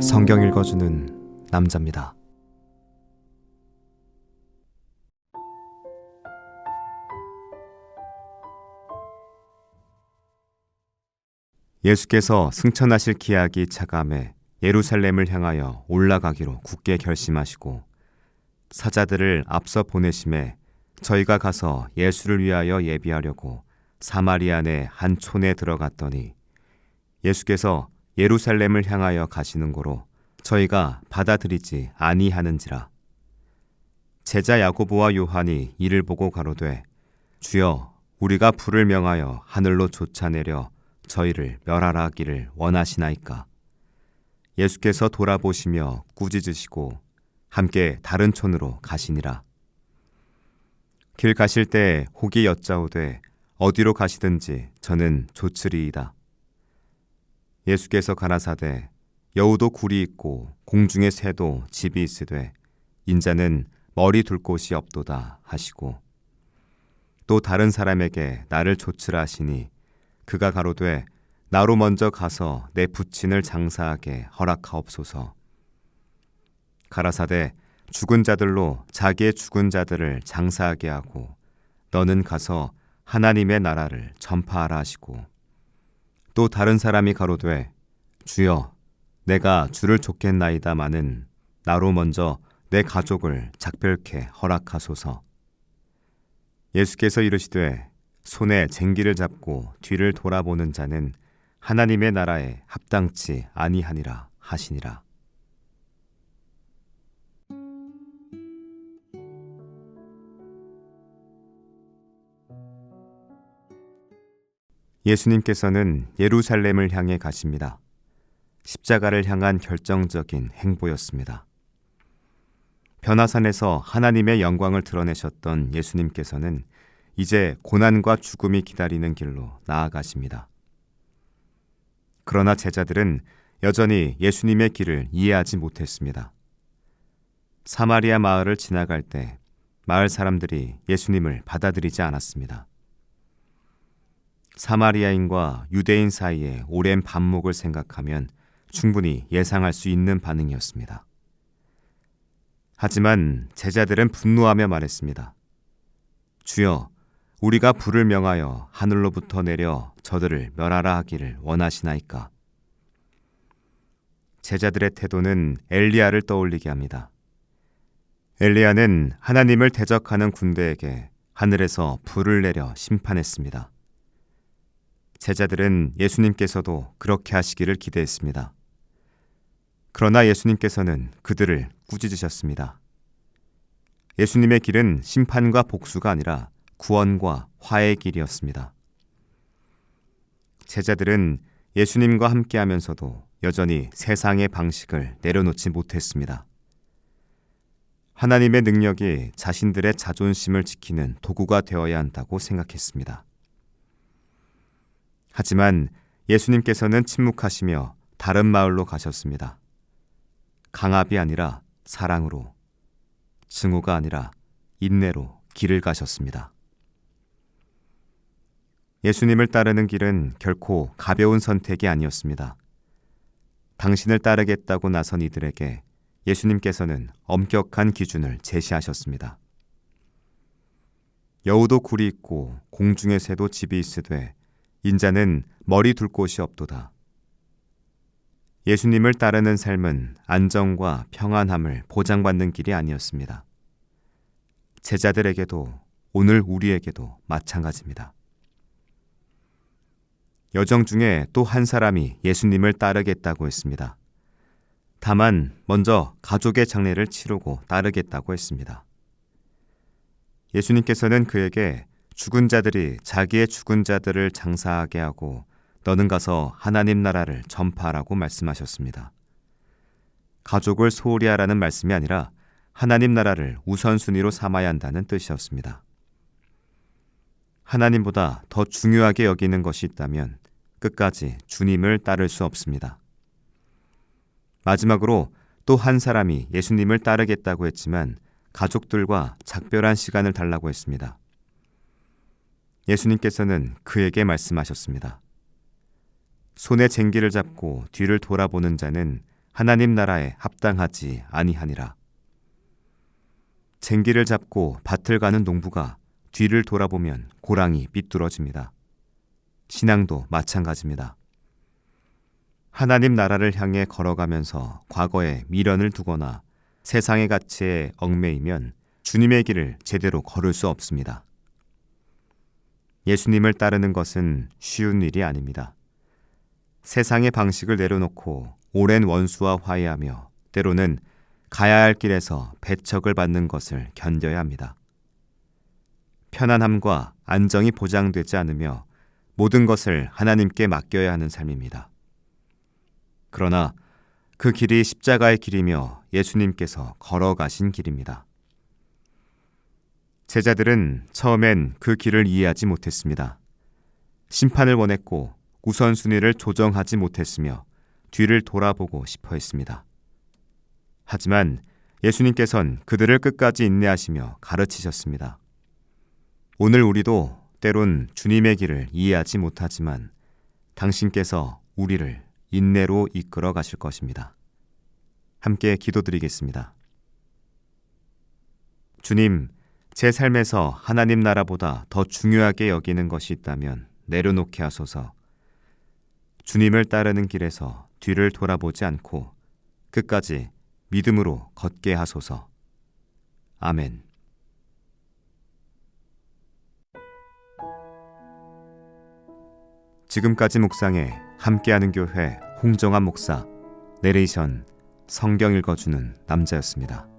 성경 읽어주는 남자입니다. 예수께서 승천하실 기약이 차감해 예루살렘을 향하여 올라가기로 굳게 결심하시고 사자들을 앞서 보내심에 저희가 가서 예수를 위하여 예비하려고 사마리아 내 한 촌에 들어갔더니 예수께서 예루살렘을 향하여 가시는 고로 저희가 받아들이지 아니하는지라. 제자 야고보와 요한이 이를 보고 가로되 주여 우리가 불을 명하여 하늘로 쫓아내려 저희를 멸하라 하기를 원하시나이까. 예수께서 돌아보시며 꾸짖으시고 함께 다른 촌으로 가시니라. 길 가실 때 혹이 여짜오되 어디로 가시든지 저는 좋으리이다. 예수께서 가라사대 여우도 굴이 있고 공중의 새도 집이 있으되 인자는 머리 둘 곳이 없도다 하시고 또 다른 사람에게 나를 좇으라 하시니 그가 가로되 나로 먼저 가서 내 부친을 장사하게 허락하옵소서. 가라사대 죽은 자들로 자기의 죽은 자들을 장사하게 하고 너는 가서 하나님의 나라를 전파하라 하시고 또 다른 사람이 가로되 주여 내가 주를 좇겠나이다마는 나로 먼저 내 가족을 작별케 허락하소서. 예수께서 이르시되 손에 쟁기를 잡고 뒤를 돌아보는 자는 하나님의 나라에 합당치 아니하니라 하시니라. 예수님께서는 예루살렘을 향해 가십니다. 십자가를 향한 결정적인 행보였습니다. 변화산에서 하나님의 영광을 드러내셨던 예수님께서는 이제 고난과 죽음이 기다리는 길로 나아가십니다. 그러나 제자들은 여전히 예수님의 길을 이해하지 못했습니다. 사마리아 마을을 지나갈 때 마을 사람들이 예수님을 받아들이지 않았습니다. 사마리아인과 유대인 사이의 오랜 반목을 생각하면 충분히 예상할 수 있는 반응이었습니다. 하지만 제자들은 분노하며 말했습니다. 주여, 우리가 불을 명하여 하늘로부터 내려 저들을 멸하라 하기를 원하시나이까. 제자들의 태도는 엘리야를 떠올리게 합니다. 엘리야는 하나님을 대적하는 군대에게 하늘에서 불을 내려 심판했습니다. 제자들은 예수님께서도 그렇게 하시기를 기대했습니다. 그러나 예수님께서는 그들을 꾸짖으셨습니다. 예수님의 길은 심판과 복수가 아니라 구원과 화해의 길이었습니다. 제자들은 예수님과 함께하면서도 여전히 세상의 방식을 내려놓지 못했습니다. 하나님의 능력이 자신들의 자존심을 지키는 도구가 되어야 한다고 생각했습니다. 하지만 예수님께서는 침묵하시며 다른 마을로 가셨습니다. 강압이 아니라 사랑으로, 증오가 아니라 인내로 길을 가셨습니다. 예수님을 따르는 길은 결코 가벼운 선택이 아니었습니다. 당신을 따르겠다고 나선 이들에게 예수님께서는 엄격한 기준을 제시하셨습니다. 여우도 굴이 있고 공중의 새도 집이 있으되 인자는 머리 둘 곳이 없도다. 예수님을 따르는 삶은 안정과 평안함을 보장받는 길이 아니었습니다. 제자들에게도 오늘 우리에게도 마찬가지입니다. 여정 중에 또 한 사람이 예수님을 따르겠다고 했습니다. 다만 먼저 가족의 장례를 치르고 따르겠다고 했습니다. 예수님께서는 그에게 죽은 자들이 자기의 죽은 자들을 장사하게 하고 너는 가서 하나님 나라를 전파하라고 말씀하셨습니다. 가족을 소홀히 하라는 말씀이 아니라 하나님 나라를 우선순위로 삼아야 한다는 뜻이었습니다. 하나님보다 더 중요하게 여기는 것이 있다면 끝까지 주님을 따를 수 없습니다. 마지막으로 또 한 사람이 예수님을 따르겠다고 했지만 가족들과 작별한 시간을 달라고 했습니다. 예수님께서는 그에게 말씀하셨습니다. 손에 쟁기를 잡고 뒤를 돌아보는 자는 하나님 나라에 합당하지 아니하니라. 쟁기를 잡고 밭을 가는 농부가 뒤를 돌아보면 고랑이 삐뚤어집니다. 신앙도 마찬가지입니다. 하나님 나라를 향해 걸어가면서 과거에 미련을 두거나 세상의 가치에 얽매이면 주님의 길을 제대로 걸을 수 없습니다. 예수님을 따르는 것은 쉬운 일이 아닙니다. 세상의 방식을 내려놓고 오랜 원수와 화해하며 때로는 가야 할 길에서 배척을 받는 것을 견뎌야 합니다. 편안함과 안정이 보장되지 않으며 모든 것을 하나님께 맡겨야 하는 삶입니다. 그러나 그 길이 십자가의 길이며 예수님께서 걸어가신 길입니다. 제자들은 처음엔 그 길을 이해하지 못했습니다. 심판을 원했고 우선순위를 조정하지 못했으며 뒤를 돌아보고 싶어 했습니다. 하지만 예수님께서는 그들을 끝까지 인내하시며 가르치셨습니다. 오늘 우리도 때론 주님의 길을 이해하지 못하지만 당신께서 우리를 인내로 이끌어 가실 것입니다. 함께 기도드리겠습니다. 주님, 제 삶에서 하나님 나라보다 더 중요하게 여기는 것이 있다면 내려놓게 하소서. 주님을 따르는 길에서 뒤를 돌아보지 않고 끝까지 믿음으로 걷게 하소서. 아멘. 지금까지 묵상에 함께하는 교회 홍정한 목사, 내레이션 성경 읽어주는 남자였습니다.